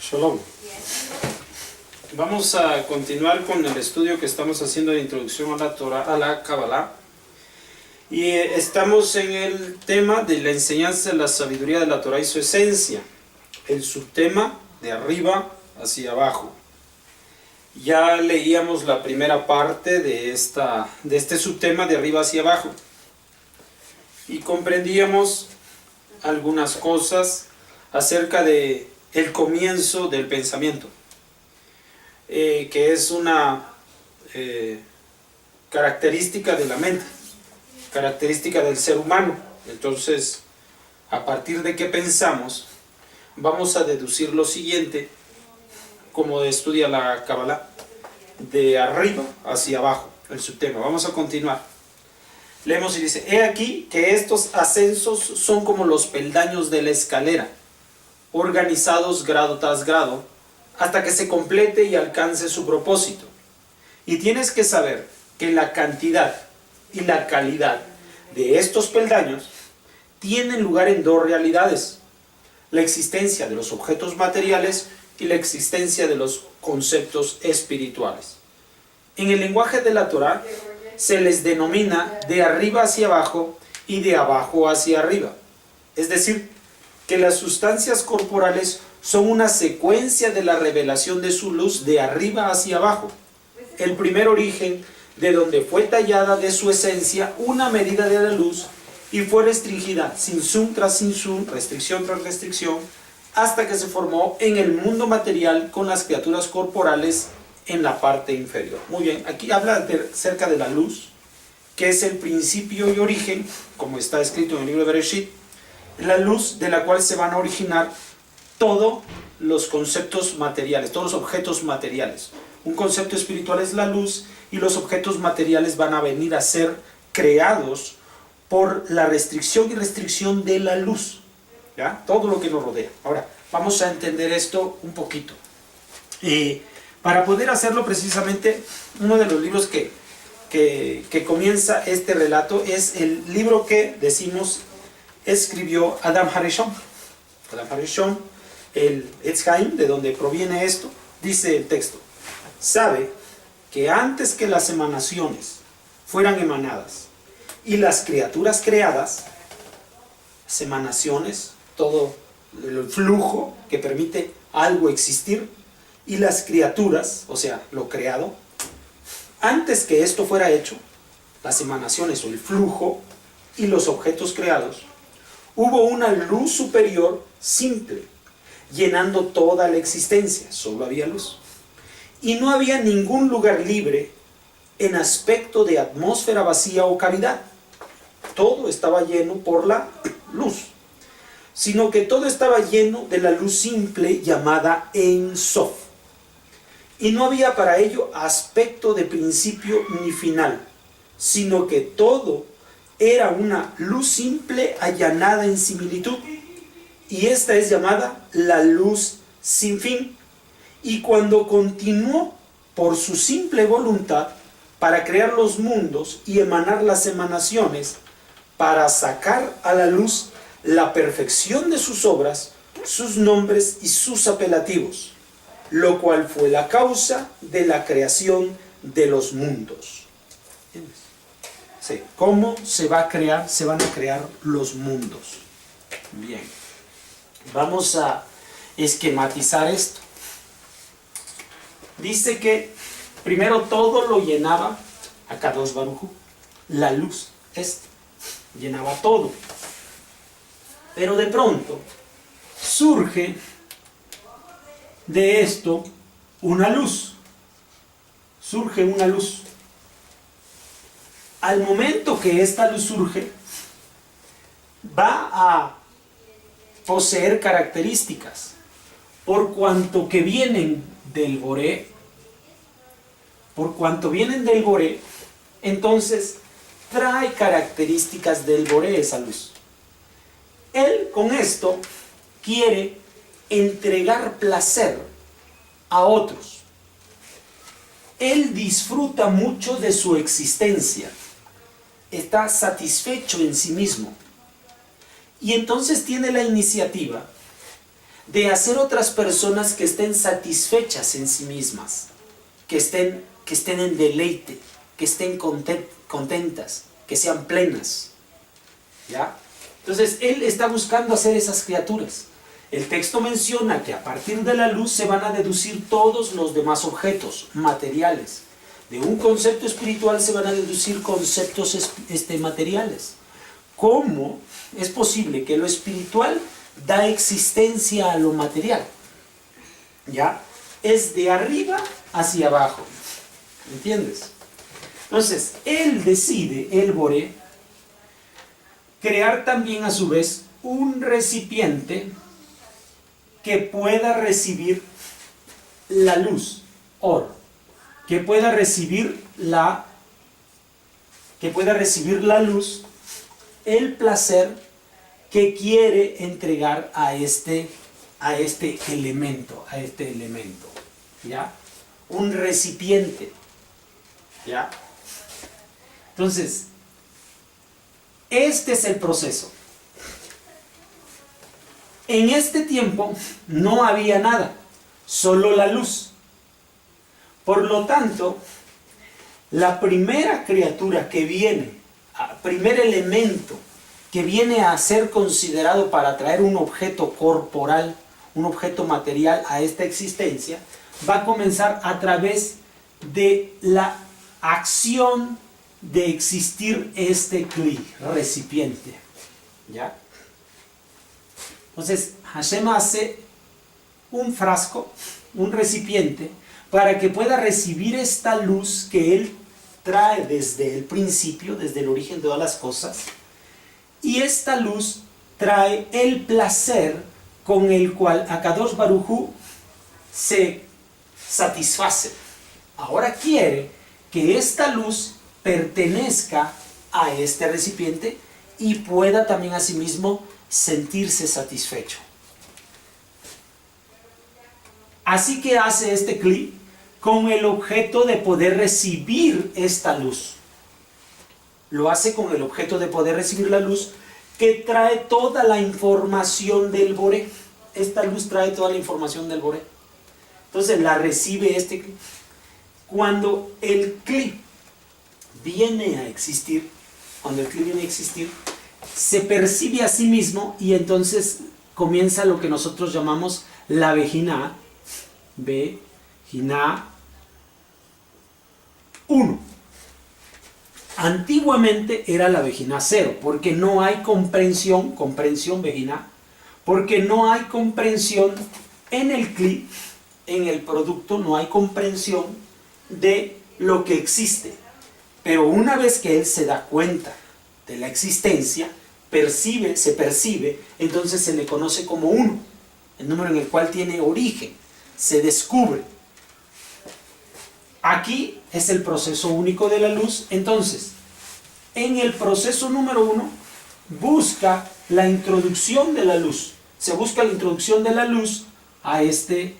Shalom. Vamos a continuar con el estudio que estamos haciendo de introducción a la Torah, a la Kabbalah. Y estamos en el tema de la enseñanza de la sabiduría de la Torah y su esencia. El subtema de arriba hacia abajo. Ya leíamos la primera parte de este subtema de arriba hacia abajo. Y comprendíamos algunas cosas acerca de el comienzo del pensamiento, que es una característica de la mente, característica del ser humano. Entonces, a partir de qué pensamos, vamos a deducir lo siguiente, como estudia la Kabbalah, de arriba hacia abajo, el subtema. Vamos a continuar. Leemos y dice: he aquí que estos ascensos son como los peldaños de la escalera, organizados grado tras grado, hasta que se complete y alcance su propósito. Y tienes que saber que la cantidad y la calidad de estos peldaños tienen lugar en dos realidades: la existencia de los objetos materiales y la existencia de los conceptos espirituales. En el lenguaje de la Torah se les denomina de arriba hacia abajo y de abajo hacia arriba. Es decir, que las sustancias corporales son una secuencia de la revelación de su luz de arriba hacia abajo. El primer origen de donde fue tallada de su esencia una medida de la luz y fue restringida sin zoom tras sin zoom, restricción tras restricción, hasta que se formó en el mundo material con las criaturas corporales en la parte inferior. Muy bien, aquí habla acerca de la luz, que es el principio y origen, como está escrito en el libro de Bereshit, la luz de la cual se van a originar todos los conceptos materiales, todos los objetos materiales. Un concepto espiritual es la luz y los objetos materiales van a venir a ser creados por la restricción y restricción de la luz, ¿ya? Todo lo que nos rodea. Ahora, vamos a entender esto un poquito. Para poder hacerlo, precisamente, uno de los libros que comienza este relato es el libro que decimos escribió Adam Harishon. Adam Harishon, el Etz Haim, de donde proviene esto, dice el texto: sabe que antes que las emanaciones fueran emanadas y las criaturas creadas, las emanaciones, todo el flujo que permite algo existir, y las criaturas, o sea, lo creado, antes que esto fuera hecho, las emanaciones o el flujo y los objetos creados, hubo una luz superior simple, llenando toda la existencia. Solo había luz. Y no había ningún lugar libre en aspecto de atmósfera vacía o cavidad. Todo estaba lleno por la luz, sino que todo estaba lleno de la luz simple llamada Ein Sof. Y no había para ello aspecto de principio ni final, sino que todo era una luz simple allanada en similitud. Y esta es llamada la luz sin fin. Y cuando continuó por su simple voluntad para crear los mundos y emanar las emanaciones, para sacar a la luz la perfección de sus obras, sus nombres y sus apelativos, lo cual fue la causa de la creación de los mundos. Sí. ¿Cómo se va a crear? Se van a crear los mundos. Bien. Vamos a esquematizar esto. Dice que primero todo lo llenaba Akadosh Baruj Hu, la luz, llenaba todo. Pero de pronto surge de esto una luz. Surge una luz. Al momento que esta luz surge, va a poseer características, por cuanto que vienen del Boré. Por cuanto vienen del Boré, entonces trae características del Boré esa luz. Él con esto quiere entregar placer a otros. Él disfruta mucho de su existencia. Está satisfecho en sí mismo. Y entonces tiene la iniciativa de hacer otras personas que estén satisfechas en sí mismas, que estén en deleite, que estén contentas, que sean plenas. ¿Ya? Entonces, Él está buscando hacer esas criaturas. El texto menciona que a partir de la luz se van a deducir todos los demás objetos materiales. De un concepto espiritual se van a deducir conceptos materiales. ¿Cómo es posible que lo espiritual da existencia a lo material? ¿Ya? Es de arriba hacia abajo. ¿Entiendes? Entonces, Él decide, el Boré, crear también a su vez un recipiente que pueda recibir la luz, Or, que pueda recibir la luz, el placer que quiere entregar a este elemento, ¿ya? Un recipiente, ¿ya? Entonces, este es el proceso. En este tiempo no había nada, solo la luz. Por lo tanto, la primera criatura que viene, primer elemento que viene a ser considerado para traer un objeto corporal, un objeto material a esta existencia, va a comenzar a través de la acción de existir este kli, recipiente. ¿Ya? Entonces, Hashem hace un frasco, un recipiente, para que pueda recibir esta luz que Él trae desde el principio, desde el origen de todas las cosas. Y esta luz trae el placer con el cual Akadosh Baruj Hu se satisface. Ahora quiere que esta luz pertenezca a este recipiente y pueda también asimismo sentirse satisfecho. Así que hace este kli con el objeto de poder recibir esta luz. Lo hace con el objeto de poder recibir la luz que trae toda la información del Boré. Esta luz trae toda la información del Boré. Entonces la recibe este kli. Cuando el kli viene a existir, se percibe a sí mismo y entonces comienza lo que nosotros llamamos la Vejina 1. Antiguamente era la Vejina 0, porque no hay comprensión Vejina, porque no hay comprensión en el kli, en el producto, no hay comprensión de lo que existe. Pero una vez que él se da cuenta de la existencia, se percibe, entonces se le conoce como 1, el número en el cual tiene origen, se descubre. Aquí es el proceso único de la luz. Entonces, en el proceso número 1, busca la introducción de la luz. Se busca la introducción de la luz a este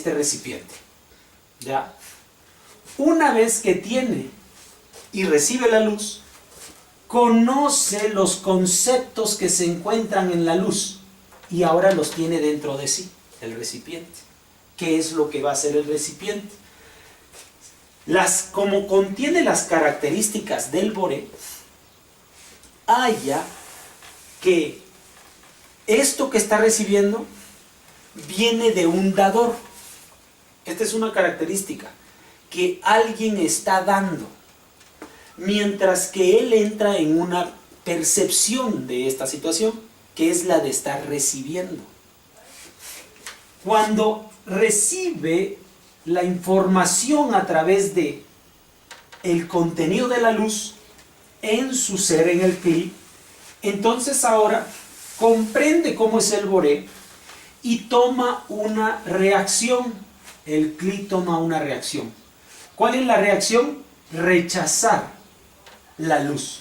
recipiente. ¿Ya? Una vez que tiene y recibe la luz, conoce los conceptos que se encuentran en la luz y ahora los tiene dentro de sí, el recipiente. ¿Qué es lo que va a hacer el recipiente? Como contiene las características del Boré, haya que esto que está recibiendo viene de un dador. Esta es una característica que alguien está dando, mientras que él entra en una percepción de esta situación, que es la de estar recibiendo. Cuando recibe la información a través de el contenido de la luz en su ser, en el kli, entonces ahora comprende cómo es el Boré y toma una reacción. El kli toma una reacción. ¿Cuál es la reacción? Rechazar la luz.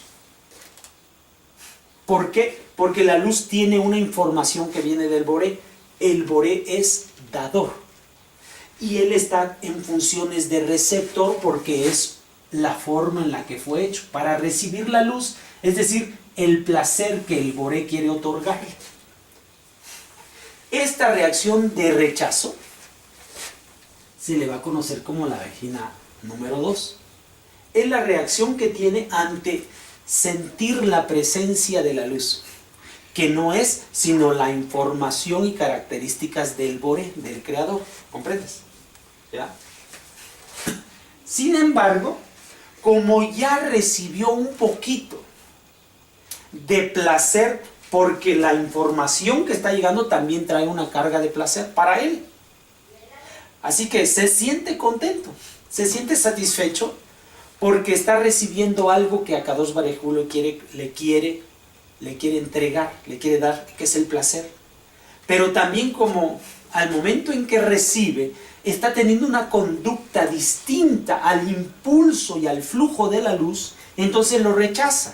¿Por qué? Porque la luz tiene una información que viene del Boré. El Boré es dador. Y él está en funciones de receptor porque es la forma en la que fue hecho. Para recibir la luz, es decir, el placer que el Boré quiere otorgarle. Esta reacción de rechazo se le va a conocer como la vagina número 2. Es la reacción que tiene ante sentir la presencia de la luz, que no es sino la información y características del Boré, del Creador. ¿Comprendes? ¿Ya? Sin embargo, como ya recibió un poquito de placer, porque la información que está llegando también trae una carga de placer para él. Así que se siente contento, se siente satisfecho, porque está recibiendo algo que a Kadosh Baruj Hu le quiere entregar, le quiere dar, que es el placer. Pero también como al momento en que recibe, está teniendo una conducta distinta al impulso y al flujo de la luz, entonces lo rechaza.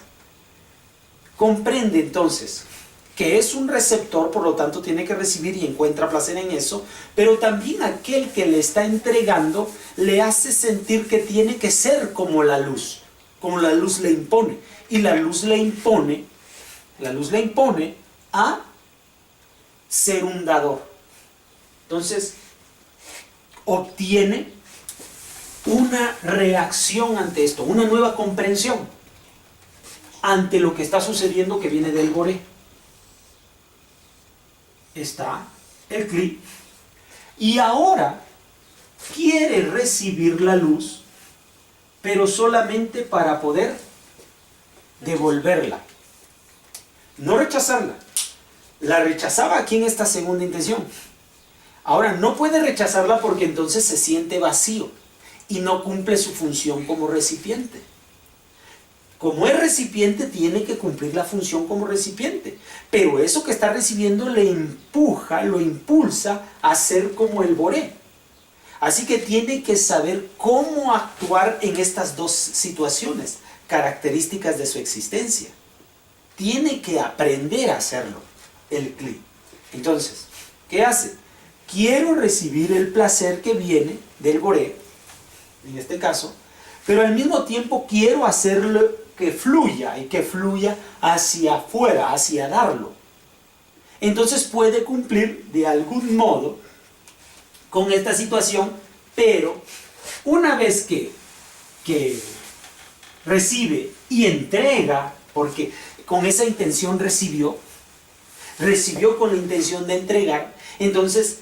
Comprende entonces que es un receptor, por lo tanto tiene que recibir y encuentra placer en eso, pero también aquel que le está entregando le hace sentir que tiene que ser como la luz le impone. Y la luz le impone a ser un dador. Entonces, obtiene una reacción ante esto, una nueva comprensión ante lo que está sucediendo que viene del Boré. Está el Kli. Y ahora quiere recibir la luz, pero solamente para poder devolverla. No rechazarla. La rechazaba aquí en esta segunda intención. Ahora no puede rechazarla porque entonces se siente vacío y no cumple su función como recipiente. Como es recipiente, tiene que cumplir la función como recipiente. Pero eso que está recibiendo le empuja, lo impulsa a ser como el Boré. Así que tiene que saber cómo actuar en estas dos situaciones, características de su existencia. Tiene que aprender a hacerlo, el Kli. Entonces, ¿qué hace? Quiero recibir el placer que viene del Boré, en este caso, pero al mismo tiempo quiero hacerlo que fluya y que fluya hacia afuera, hacia darlo. Entonces puede cumplir de algún modo con esta situación, pero una vez que recibe y entrega, porque con esa intención recibió con la intención de entregar, entonces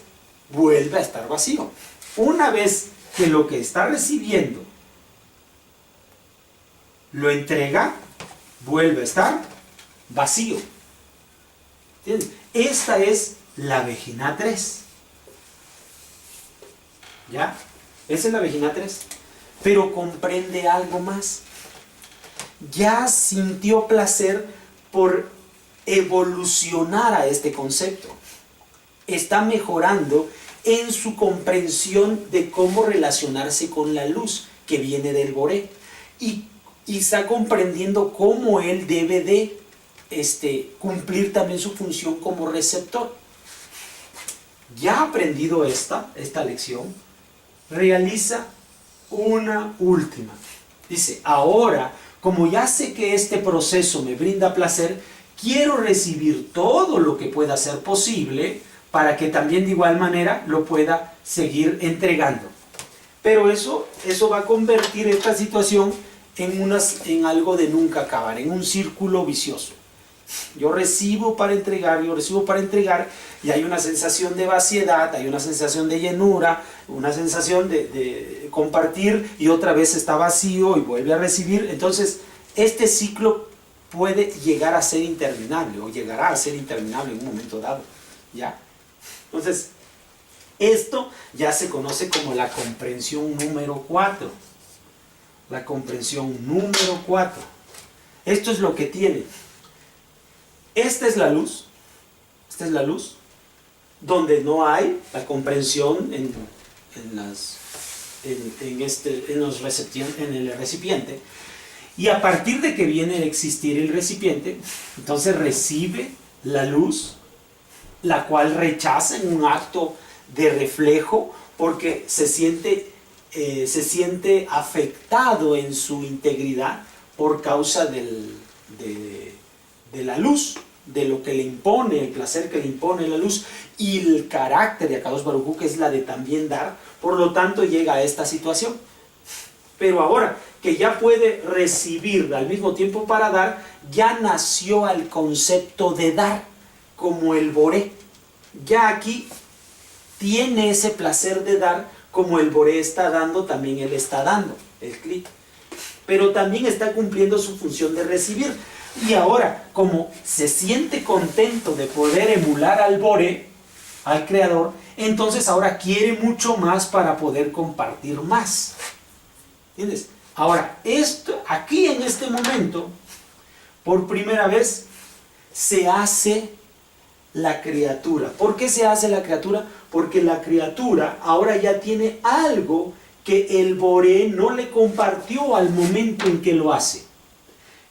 vuelve a estar vacío. Una vez que lo que está recibiendo lo entrega, vuelve a estar vacío. ¿Entiendes? Esta es la Vejina 3. ¿Ya? Esa es la Vejina 3. Pero comprende algo más. Ya sintió placer por evolucionar a este concepto. Está mejorando en su comprensión de cómo relacionarse con la luz que viene del Boré. Y está comprendiendo cómo él debe de cumplir también su función como receptor. Ya aprendido esta lección, realiza una última. Dice, ahora, como ya sé que este proceso me brinda placer, quiero recibir todo lo que pueda ser posible para que también de igual manera lo pueda seguir entregando. Pero eso va a convertir esta situación en algo de nunca acabar, en un círculo vicioso. Yo recibo para entregar, y hay una sensación de vaciedad, hay una sensación de llenura, una sensación de compartir, y otra vez está vacío y vuelve a recibir. Entonces, este ciclo puede llegar a ser interminable, o llegará a ser interminable en un momento dado, ¿ya? Entonces, esto ya se conoce como la comprensión número 4. La comprensión número 4. Esto es lo que tiene. Esta es la luz, donde no hay la comprensión en el recipiente, y a partir de que viene a existir el recipiente, entonces recibe la luz, la cual rechaza en un acto de reflejo, porque se siente afectado en su integridad por causa de la luz, de lo que le impone, el placer que le impone la luz, y el carácter de Akadosh Baruj Hu, que es la de también dar, por lo tanto llega a esta situación. Pero ahora que ya puede recibir al mismo tiempo para dar, ya nació el concepto de dar, como el Boré. Ya aquí tiene ese placer de dar, como el Boré está dando, también él está dando, el Kli. Pero también está cumpliendo su función de recibir. Y ahora, como se siente contento de poder emular al Boré, al Creador, entonces ahora quiere mucho más para poder compartir más. ¿Entiendes? Ahora, esto, aquí en este momento, por primera vez, se hace la criatura. ¿Por qué se hace la criatura? Porque la criatura ahora ya tiene algo que el Boré no le compartió al momento en que lo hace.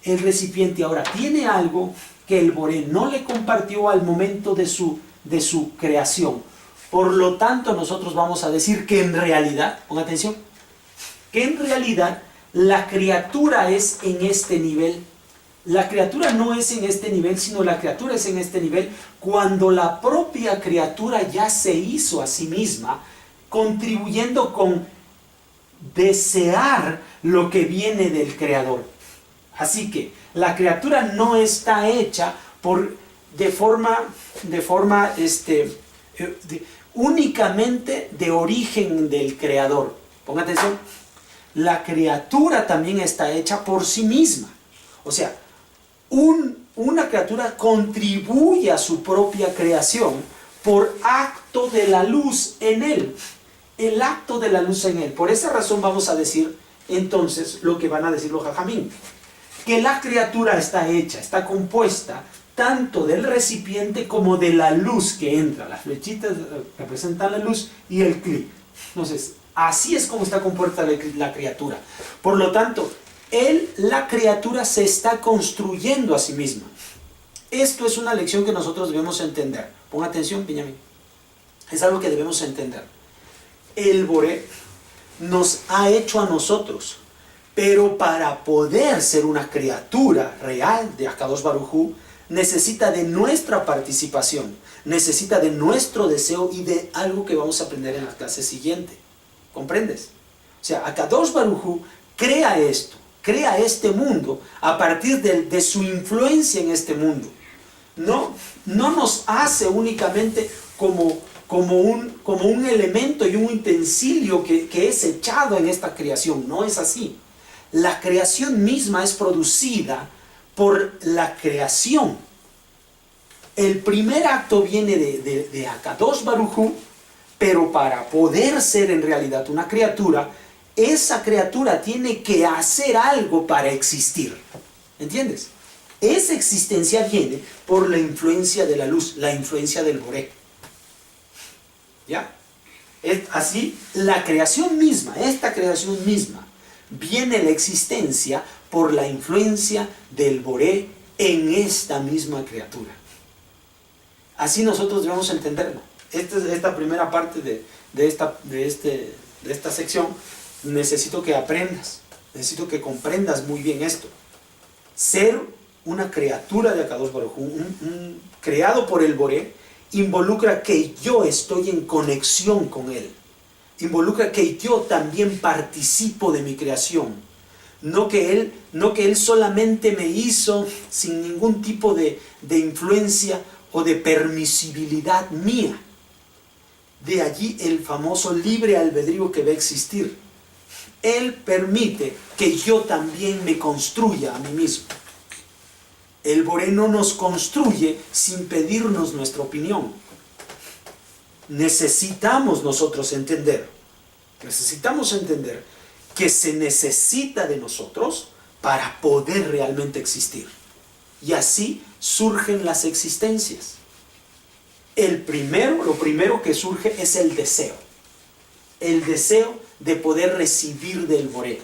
El recipiente ahora tiene algo que el Boré no le compartió al momento de su creación. Por lo tanto, nosotros vamos a decir que en realidad, pon atención, que en realidad la criatura es en este nivel. La criatura no es en este nivel, sino la criatura es en este nivel cuando la propia criatura ya se hizo a sí misma, contribuyendo con desear lo que viene del Creador. Así que la criatura no está hecha de forma únicamente de origen del Creador. Ponga atención. La criatura también está hecha por sí misma. O sea, una criatura contribuye a su propia creación por acto de la luz en él. El acto de la luz en él. Por esa razón vamos a decir entonces lo que van a decir los jajamín. Que la criatura está hecha, está compuesta tanto del recipiente como de la luz que entra. Las flechitas representan la luz y el Kli. Entonces, así es como está compuesta la criatura. Por lo tanto, la criatura se está construyendo a sí misma. Esto es una lección que nosotros debemos entender. Pon atención, Benjamín. Es algo que debemos entender. El Boré nos ha hecho a nosotros, pero para poder ser una criatura real de Akadosh Baruj Hu, necesita de nuestra participación, necesita de nuestro deseo y de algo que vamos a aprender en la clase siguiente. ¿Comprendes? O sea, Akadosh Baruj Hu crea esto, crea este mundo a partir de su influencia en este mundo. No nos hace únicamente como un elemento y un utensilio que es echado en esta creación. No es así. La creación misma es producida por la creación. El primer acto viene de Akadosh Baruj Hu, pero para poder ser en realidad una criatura, esa criatura tiene que hacer algo para existir. ¿Entiendes? Esa existencia viene por la influencia de la luz, la influencia del Boré. ¿Ya? Es así, la creación misma, esta creación misma, viene la existencia por la influencia del Boré en esta misma criatura. Así nosotros debemos entenderlo. Esta primera parte de esta sección, necesito que aprendas, necesito que comprendas muy bien esto. Ser una criatura de Akadosh Baruj Hu, creado por el Boré, involucra que yo estoy en conexión con él. Involucra que yo también participo de mi creación. No que él solamente me hizo sin ningún tipo de influencia o de permisibilidad mía. De allí el famoso libre albedrío que va a existir. Él permite que yo también me construya a mí mismo. El Boré no nos construye sin pedirnos nuestra opinión. Necesitamos nosotros entender que se necesita de nosotros para poder realmente existir. Y así surgen las existencias. Lo primero que surge es el deseo. El deseo de poder recibir del Boré.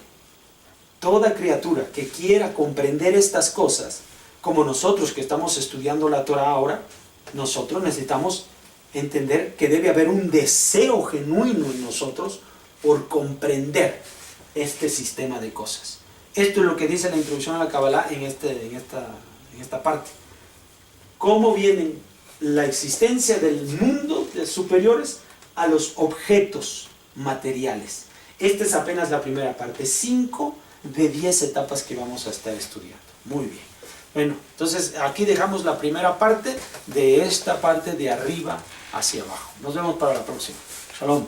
Toda criatura que quiera comprender estas cosas, como nosotros que estamos estudiando la Torah ahora, nosotros necesitamos entender que debe haber un deseo genuino en nosotros por comprender este sistema de cosas. Esto es lo que dice la introducción a la Kabbalah en esta parte. cómo vienen la existencia del mundo de superiores a los objetos materiales. Esta es apenas la primera parte, 5 de 10 etapas que vamos a estar estudiando. Muy bien. Bueno, entonces aquí dejamos la primera parte de esta parte de arriba hacia abajo. Nos vemos para la próxima. Shalom.